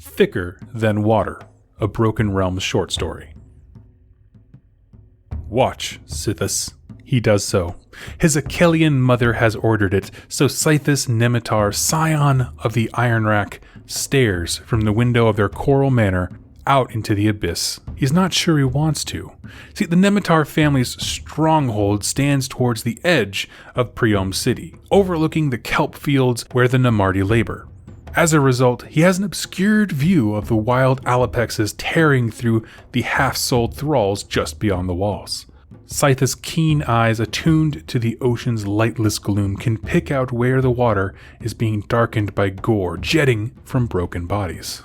Thicker Than Water, a Broken Realms short story. Watch, Sithis. He does so. His Achaean mother has ordered it, so Sithis Nemitar, scion of the Ironrack, stares from the window of their coral manor out into the abyss. He's not sure he wants to. See, the Nemitar family's stronghold stands towards the edge of Priam City, overlooking the kelp fields where the Namarti labor. As a result, he has an obscured view of the wild Alapexes tearing through the half-souled thralls just beyond the walls. Scytha's keen eyes, attuned to the ocean's lightless gloom, can pick out where the water is being darkened by gore jetting from broken bodies.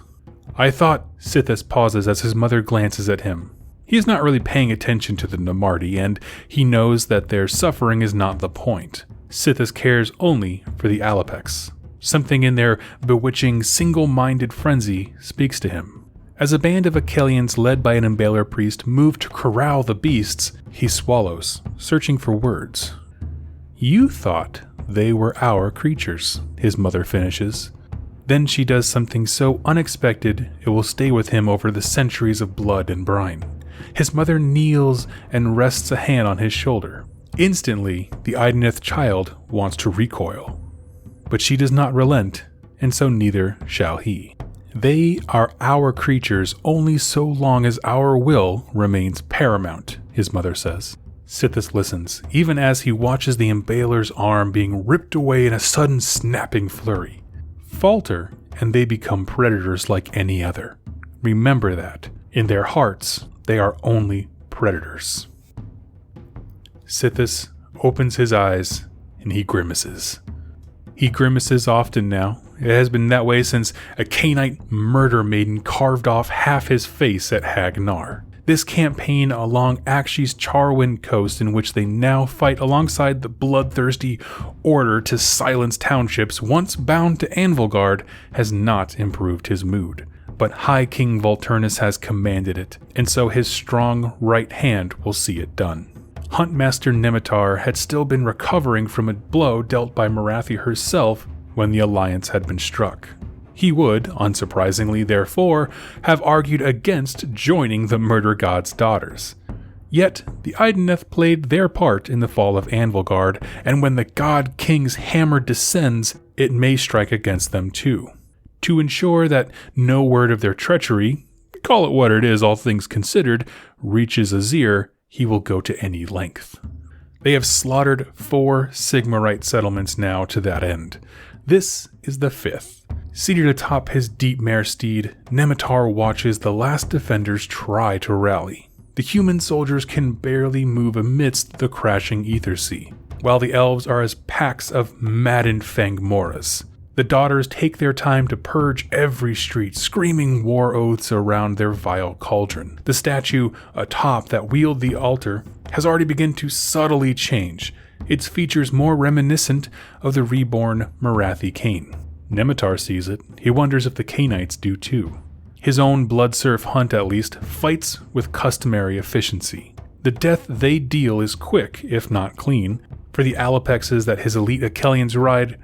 I thought, Sithis pauses as his mother glances at him. He is not really paying attention to the Namarti, and he knows that their suffering is not the point. Sithis cares only for the Alapex. Something in their bewitching, single-minded frenzy speaks to him. As a band of Achaeans led by an Embaler priest move to corral the beasts, he swallows, searching for words. You thought they were our creatures, his mother finishes. Then she does something so unexpected it will stay with him over the centuries of blood and brine. His mother kneels and rests a hand on his shoulder. Instantly, the Idoneth child wants to recoil. But she does not relent, and so neither shall he. They are our creatures only so long as our will remains paramount, his mother says. Sithis listens, even as he watches the Embaler's arm being ripped away in a sudden snapping flurry. Falter, and they become predators like any other. Remember that. In their hearts, they are only predators. Sithis opens his eyes, and he grimaces. He grimaces often now. It has been that way since a Canaanite murder maiden carved off half his face at Hagnar. This campaign along Akshi's Charwind coast, in which they now fight alongside the bloodthirsty order to silence townships once bound to Anvilgard, has not improved his mood. But High King Volturnus has commanded it, and so his strong right hand will see it done. Huntmaster Nemitar had still been recovering from a blow dealt by Morathi herself when the alliance had been struck. He would, unsurprisingly therefore, have argued against joining the Murder God's daughters. Yet, the Idoneth played their part in the fall of Anvilgard, and when the God King's hammer descends, it may strike against them too. To ensure that no word of their treachery, call it what it is all things considered, reaches Azir, he will go to any length. They have slaughtered 4 Sigmarite settlements now to that end. This is the 5th. Seated atop his deep mare steed, Nemitar watches the last defenders try to rally. The human soldiers can barely move amidst the crashing ether sea, while the elves are as packs of maddened Fangmoras. The daughters take their time to purge every street, screaming war oaths around their vile cauldron. The statue atop that wields the altar has already begun to subtly change, its features more reminiscent of the reborn Morathi Cain. Nemitar sees it. He wonders if the Cainites do too. His own blood-serf hunt, at least, fights with customary efficiency. The death they deal is quick, if not clean, for the Alapexes that his elite Achaeans ride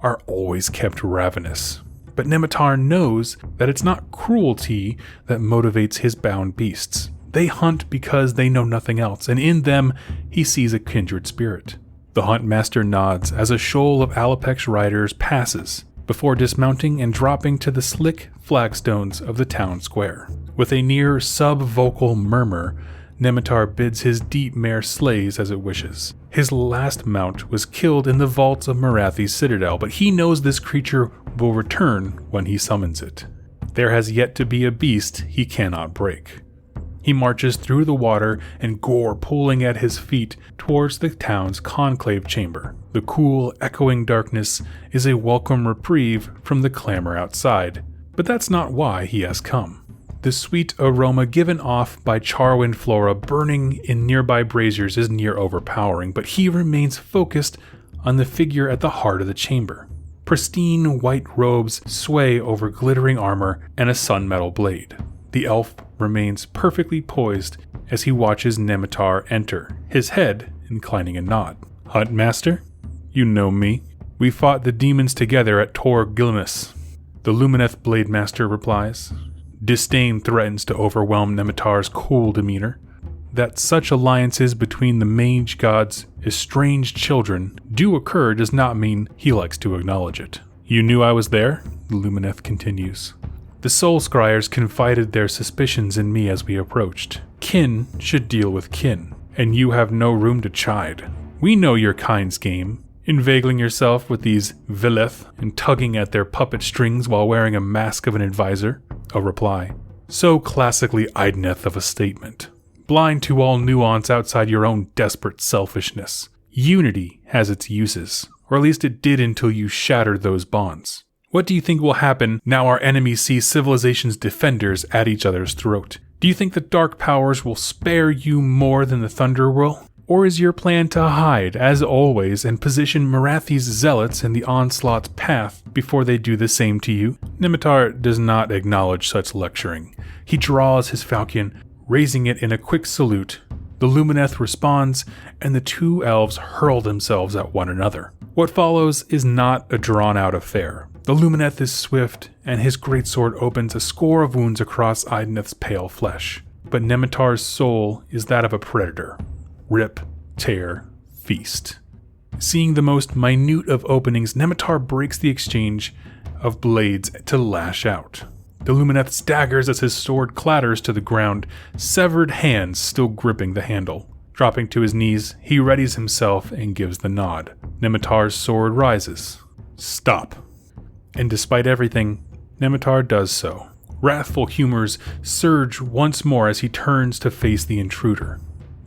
are always kept ravenous. But Nemitar knows that it's not cruelty that motivates his bound beasts. They hunt because they know nothing else, and in them he sees a kindred spirit. The Huntmaster nods as a shoal of Alapex riders passes, before dismounting and dropping to the slick flagstones of the town square. With a near sub-vocal murmur, Nemitar bids his deep mare slays as it wishes. His last mount was killed in the vaults of Morathi's citadel, but he knows this creature will return when he summons it. There has yet to be a beast he cannot break. He marches through the water and gore pulling at his feet towards the town's conclave chamber. The cool, echoing darkness is a welcome reprieve from the clamor outside, but that's not why he has come. The sweet aroma given off by Charwind flora burning in nearby braziers is near overpowering, but he remains focused on the figure at the heart of the chamber. Pristine white robes sway over glittering armor and a sunmetal blade. The elf remains perfectly poised as he watches Nemitar enter, his head inclining a nod. Huntmaster, you know me. We fought the demons together at Tor Gilneas. The Lumineth Blade Master replies. Disdain threatens to overwhelm Nemitar's cool demeanor. That such alliances between the mage gods' estranged children do occur does not mean he likes to acknowledge it. You knew I was there? The Lumineth continues. The Soul Scryers confided their suspicions in me as we approached. Kin should deal with kin, and you have no room to chide. We know your kind's game, inveigling yourself with these Villeth and tugging at their puppet strings while wearing a mask of an advisor. A reply. So classically Idoneth of a statement. Blind to all nuance outside your own desperate selfishness. Unity has its uses, or at least it did until you shattered those bonds. What do you think will happen now our enemies see civilization's defenders at each other's throat? Do you think the dark powers will spare you more than the Thunder will? Or is your plan to hide, as always, and position Morathi's zealots in the onslaught's path before they do the same to you? Nemitar does not acknowledge such lecturing. He draws his falchion, raising it in a quick salute. The Lumineth responds, and the two elves hurl themselves at one another. What follows is not a drawn-out affair. The Lumineth is swift, and his greatsword opens a score of wounds across Idoneth's pale flesh. But Nemitar's soul is that of a predator. Rip, tear, feast. Seeing the most minute of openings, Nemitar breaks the exchange of blades to lash out. The Lumineth staggers as his sword clatters to the ground, severed hands still gripping the handle. Dropping to his knees, he readies himself and gives the nod. Nemitar's sword rises. Stop. And despite everything, Nemitar does so. Wrathful humors surge once more as he turns to face the intruder.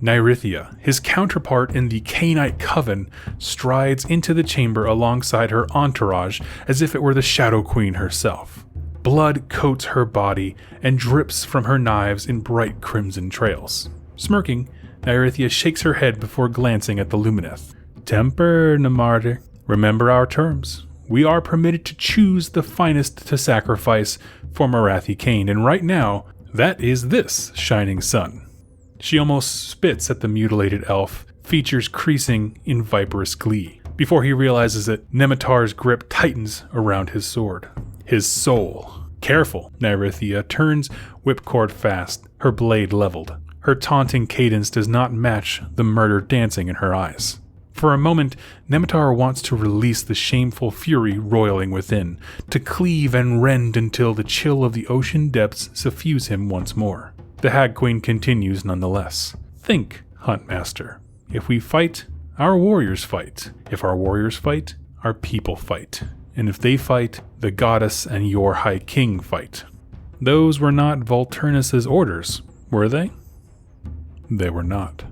Nyrithia, his counterpart in the Cainite Coven, strides into the chamber alongside her entourage as if it were the Shadow Queen herself. Blood coats her body and drips from her knives in bright crimson trails. Smirking, Nyrithia shakes her head before glancing at the Lumineth. Temper, Namarder. Remember our terms. We are permitted to choose the finest to sacrifice for Morathi Cain, and right now, that is this shining sun. She almost spits at the mutilated elf, features creasing in viperous glee. Before he realizes it, Nemitar's grip tightens around his sword. His soul. Careful, Nyrithia turns whipcord fast, her blade leveled. Her taunting cadence does not match the murder dancing in her eyes. For a moment, Nemitar wants to release the shameful fury roiling within, to cleave and rend until the chill of the ocean depths suffuse him once more. The Hag Queen continues nonetheless. Think, Huntmaster. If we fight, our warriors fight. If our warriors fight, our people fight. And if they fight, the goddess and your High King fight. Those were not Volturnus's orders, were they? They were not.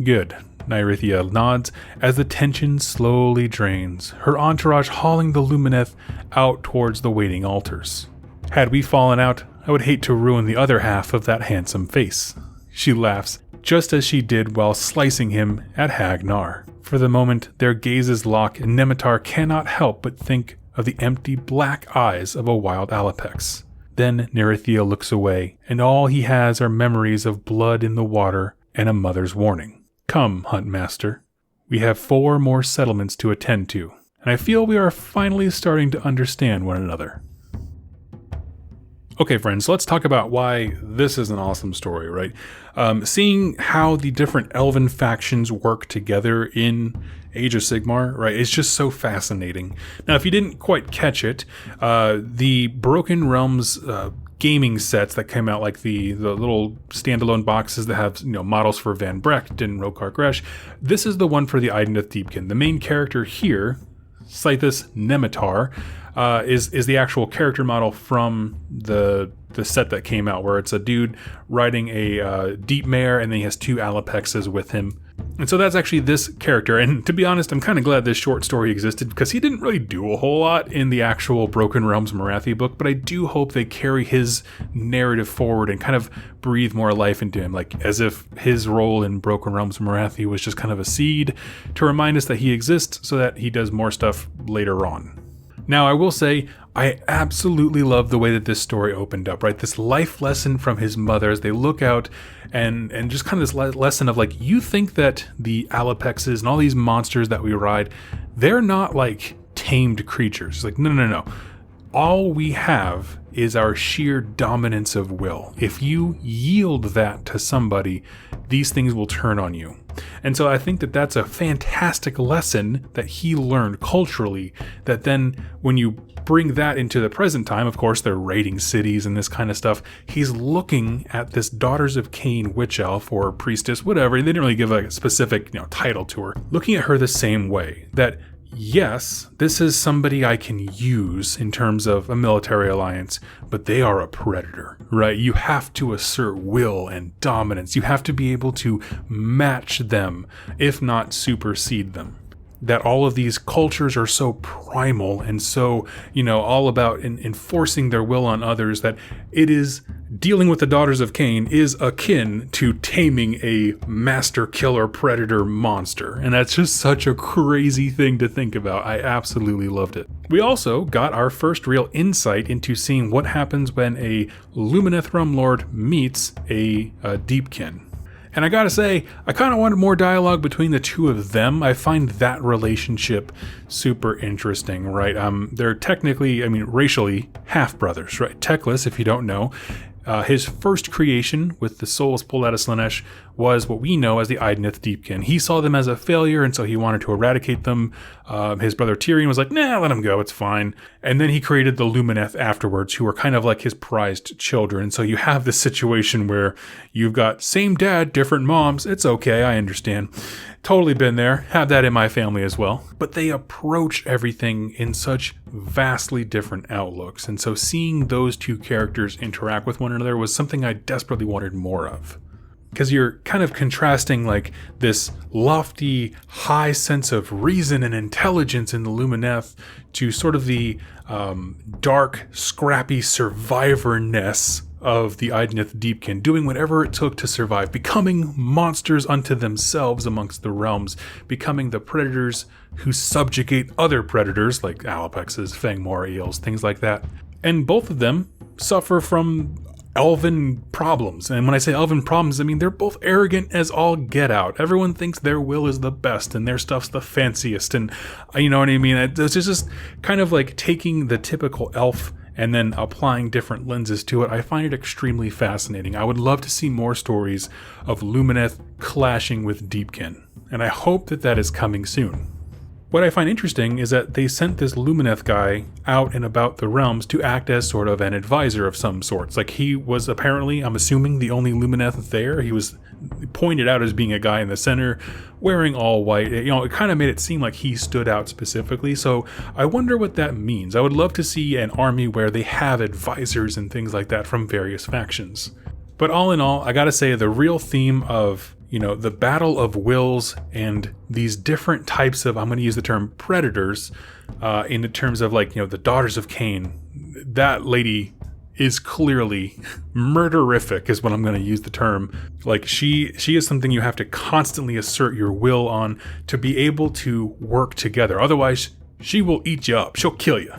Good. Nyrithia nods as the tension slowly drains, her entourage hauling the Lumineth out towards the waiting altars. Had we fallen out, I would hate to ruin the other half of that handsome face. She laughs, just as she did while slicing him at Hagnar. For the moment, their gazes lock, and Nemitar cannot help but think of the empty black eyes of a wild Alapex. Then Nyrithia looks away, and all he has are memories of blood in the water and a mother's warning. Come, Huntmaster. We have 4 more settlements to attend to, and I feel we are finally starting to understand one another. Okay, friends, let's talk about why this is an awesome story, right? Seeing how the different elven factions work together in Age of Sigmar, right? It's just so fascinating. Now, if you didn't quite catch it, the Broken Realms gaming sets that came out, like the little standalone boxes that have models for Van Brecht and Rokar Gresh, this is the one for the Idoneth Deepkin. The main character here, Scythus Nemitar, is the actual character model from the set that came out, where it's a dude riding a deep mare, and then he has 2 Alapexes with him. And so that's actually this character. And to be honest, I'm kind of glad this short story existed, because he didn't really do a whole lot in the actual Broken Realms Morathi book, but I do hope they carry his narrative forward and kind of breathe more life into him, like as if his role in Broken Realms Morathi was just kind of a seed to remind us that he exists so that he does more stuff later on. Now, I will say, I absolutely love the way that this story opened up, right? This life lesson from his mother as they look out and just kind of this lesson of, like, you think that the Alapexes and all these monsters that we ride, they're not like tamed creatures. Like, no. all we have is our sheer dominance of will. If you yield that to somebody, these things will turn on you. And so I think that that's a fantastic lesson that he learned culturally, that then when you bring that into the present time, of course, they're raiding cities and this kind of stuff. He's looking at this Daughters of Cain witch elf or priestess, whatever. They didn't really give a specific, title to her. Looking at her the same way, that yes, this is somebody I can use in terms of a military alliance, but they are a predator, right? You have to assert will and dominance. You have to be able to match them, if not supersede them. That all of these cultures are so primal and so, all about enforcing their will on others, that it is dealing with the Daughters of Cain is akin to taming a master killer predator monster. And that's just such a crazy thing to think about. I absolutely loved it. We also got our first real insight into seeing what happens when a Lumineth Rumlord meets a Deepkin. And I gotta say, I kind of wanted more dialogue between the two of them. I find that relationship super interesting, right? They're technically, racially half-brothers, right? Teclis, if you don't know, his first creation with the souls pulled out of Slaanesh was what we know as the Idoneth Deepkin. He saw them as a failure, and so he wanted to eradicate them. His brother Tyrion was like, nah, let him go, it's fine. And then he created the Lumineth afterwards, who were kind of like his prized children. So you have this situation where you've got same dad, different moms. It's okay, I understand. Totally been there, have that in my family as well. But they approach everything in such vastly different outlooks. And so seeing those two characters interact with one another was something I desperately wanted more of. Because you're kind of contrasting like this lofty, high sense of reason and intelligence in the Lumineth to sort of the dark, scrappy survivor-ness of the Idoneth Deepkin, doing whatever it took to survive, becoming monsters unto themselves amongst the realms, becoming the predators who subjugate other predators like Alapexes, Fangmore eels, things like that. And both of them suffer from elven problems. And when I say elven problems, I mean they're both arrogant as all get out. Everyone thinks their will is the best and their stuff's the fanciest, and you know what I mean? It's just kind of like taking the typical elf and then applying different lenses to it. I find it extremely fascinating. I would love to see more stories of Lumineth clashing with Deepkin, and I hope that that is coming soon. What I find interesting is that they sent this Lumineth guy out and about the realms to act as sort of an advisor of some sorts. Like he was apparently, I'm assuming, the only Lumineth there. He was pointed out as being a guy in the center, wearing all white. It kind of made it seem like he stood out specifically. So I wonder what that means. I would love to see an army where they have advisors and things like that from various factions. But all in all, I gotta say the real theme of the battle of wills and these different types of, I'm going to use the term predators, in the terms of the Daughters of Cain. That lady is clearly murderific is what I'm going to use the term. Like she is something you have to constantly assert your will on to be able to work together. Otherwise, she will eat you up. She'll kill you.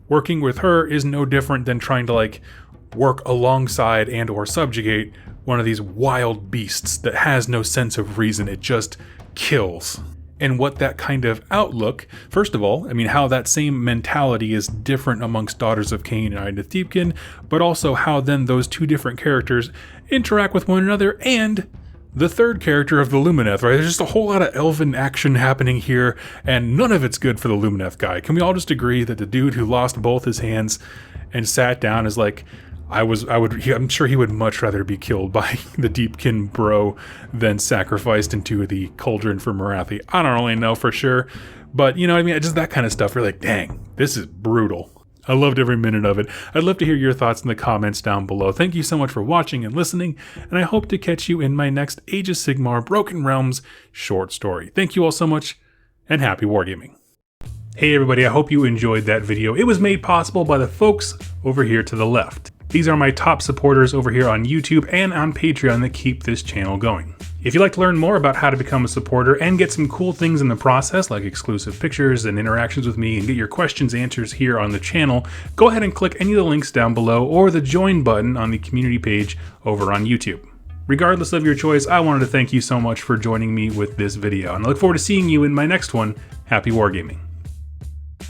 Working with her is no different than trying to work alongside and or subjugate one of these wild beasts that has no sense of reason. It just kills. And what that kind of outlook, first of all, how that same mentality is different amongst Daughters of Cain and Idoneth Deepkin, but also how then those two different characters interact with one another, and the third character of the Lumineth, right? There's just a whole lot of elven action happening here, and none of it's good for the Lumineth guy. Can we all just agree that the dude who lost both his hands and sat down is I'm sure he would much rather be killed by the Deepkin bro than sacrificed into the cauldron for Morathi. I don't really know for sure, but just that kind of stuff. We're like, dang, this is brutal. I loved every minute of it. I'd love to hear your thoughts in the comments down below. Thank you so much for watching and listening, and I hope to catch you in my next Age of Sigmar Broken Realms short story. Thank you all so much, and happy wargaming. Hey everybody, I hope you enjoyed that video. It was made possible by the folks over here to the left. These are my top supporters over here on YouTube and on Patreon that keep this channel going. If you'd like to learn more about how to become a supporter and get some cool things in the process, like exclusive pictures and interactions with me, and get your questions answered here on the channel, go ahead and click any of the links down below or the join button on the community page over on YouTube. Regardless of your choice, I wanted to thank you so much for joining me with this video, and I look forward to seeing you in my next one. Happy wargaming.